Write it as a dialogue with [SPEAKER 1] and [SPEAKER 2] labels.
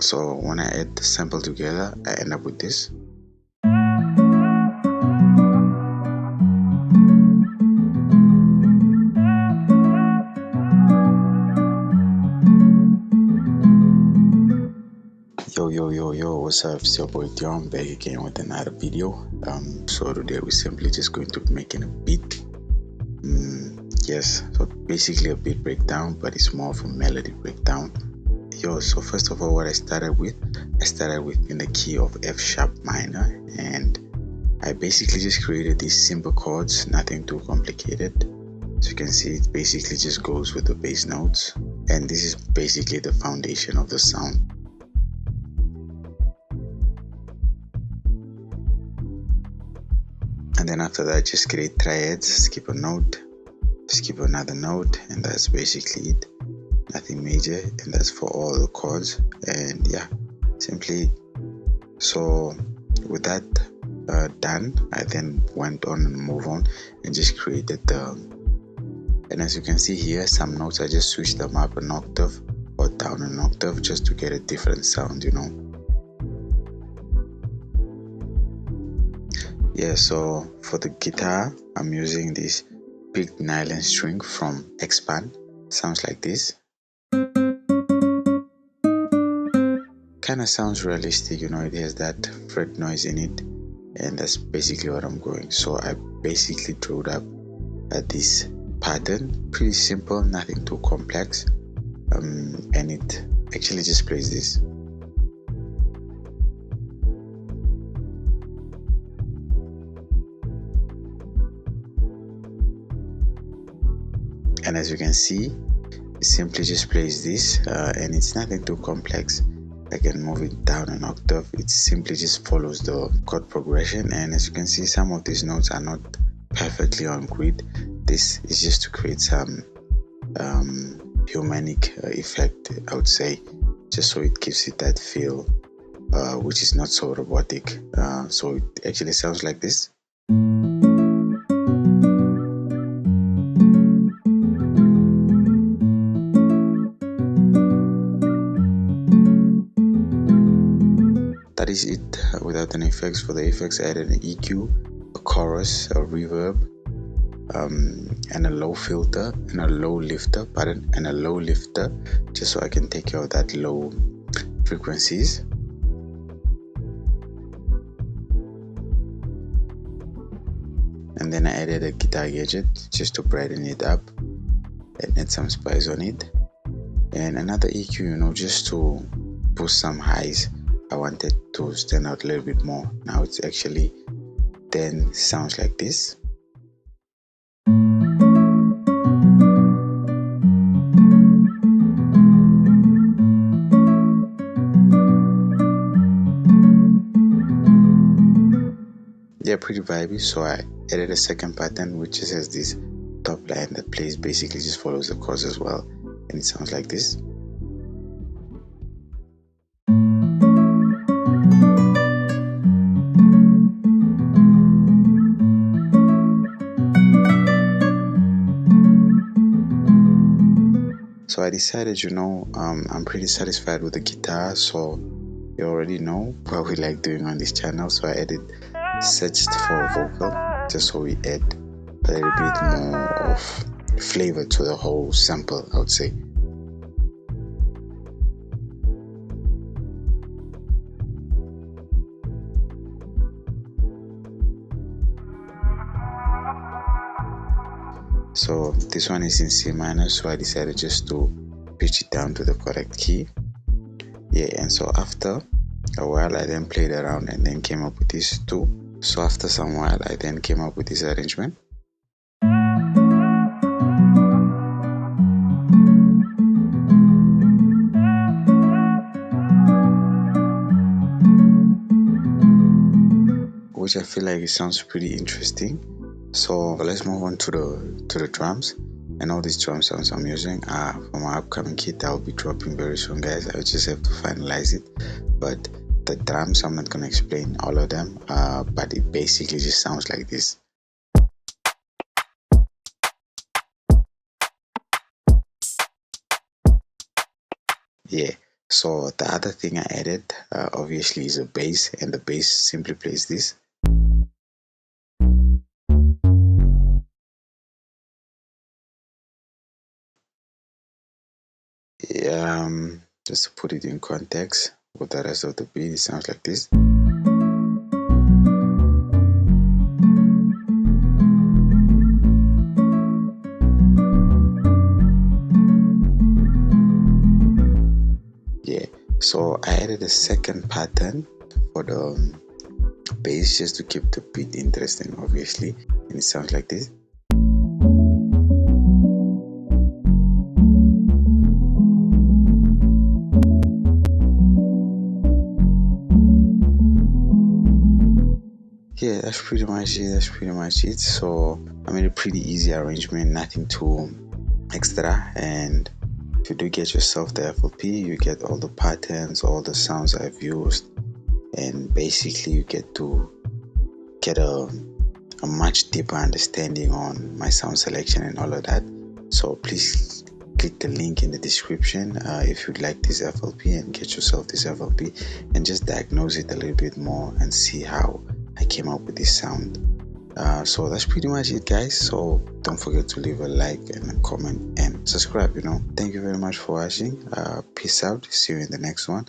[SPEAKER 1] So when I add the sample together, I end up with this. Yo, what's up? It's your boy Dion back again with another video. So today we're simply just going to be making a beat. Yes, so basically a beat breakdown, but it's more of a melody breakdown. So first of all, what I started with in the key of F sharp minor, and I basically just created these simple chords, nothing too complicated. As you can see, it basically just goes with the bass notes, and this is basically the foundation of the sound. And then after that, just create triads, skip a note, skip another note, and that's basically it. Nothing major, and that's for all the chords. And yeah, simply. So with that done, I then went on and moved on and just created and as you can see here, some notes I just switched them up an octave or down an octave just to get a different sound, Yeah, so for the guitar, I'm using this big nylon string from Expand. Sounds like this. Kind of sounds realistic, it has that fret noise in it, and that's basically what I'm going. So I basically drew up this pattern, pretty simple, nothing too complex, and it actually just plays this. And as you can see, it simply just plays this, and it's nothing too complex. I can move it down an octave. It simply just follows the chord progression, and as you can see, some of these notes are not perfectly on grid. This is just to create some humanic effect, I would say, just so it gives it that feel, which is not so robotic. So it actually sounds like this. That is it without any effects. For the effects, I added an EQ, a chorus, a reverb, and a low filter, and a low lifter, and a low lifter, just so I can take care of that low frequencies. And then I added a guitar gadget just to brighten it up and add some spice on it, and another EQ, just to boost some highs. I wanted to stand out a little bit more. Now it's actually then sounds like this. Yeah, pretty vibey. So I added a second pattern which just has this top line that plays, basically just follows the chords as well, and it sounds like this. So I decided, I'm pretty satisfied with the guitar, so you already know what we like doing on this channel. So I searched for a vocal just so we add a little bit more of flavor to the whole sample, I would say. So this one is in C minor, so I decided just to pitch it down to the correct key. Yeah, and so after a while I then played around and then came up with these two. So after some while I then came up with this arrangement. Which I feel like it sounds pretty interesting. So let's move on to the drums. And all these drum sounds I'm using are from my upcoming kit I'll be dropping very soon, guys. I just have to finalize it. But the drums, I'm not gonna explain all of them, but it basically just sounds like this. Yeah, So the other thing I added obviously is a bass, and the bass simply plays this. Just to put it in context with the rest of the beat, it sounds like this. Yeah, so I added a second pattern for the bass just to keep the beat interesting, obviously, and it sounds like this. Yeah, that's pretty much it. So I made a pretty easy arrangement, nothing too extra. And if you do get yourself the FLP, you get all the patterns, all the sounds I've used, and basically you get to get a much deeper understanding on my sound selection and all of that. So please click the link in the description if you'd like this FLP and get yourself this FLP and just diagnose it a little bit more and see how I came up with this sound. So that's pretty much it, guys. So don't forget to leave a like and a comment and subscribe. Thank you very much for watching. Peace out. See you in the next one.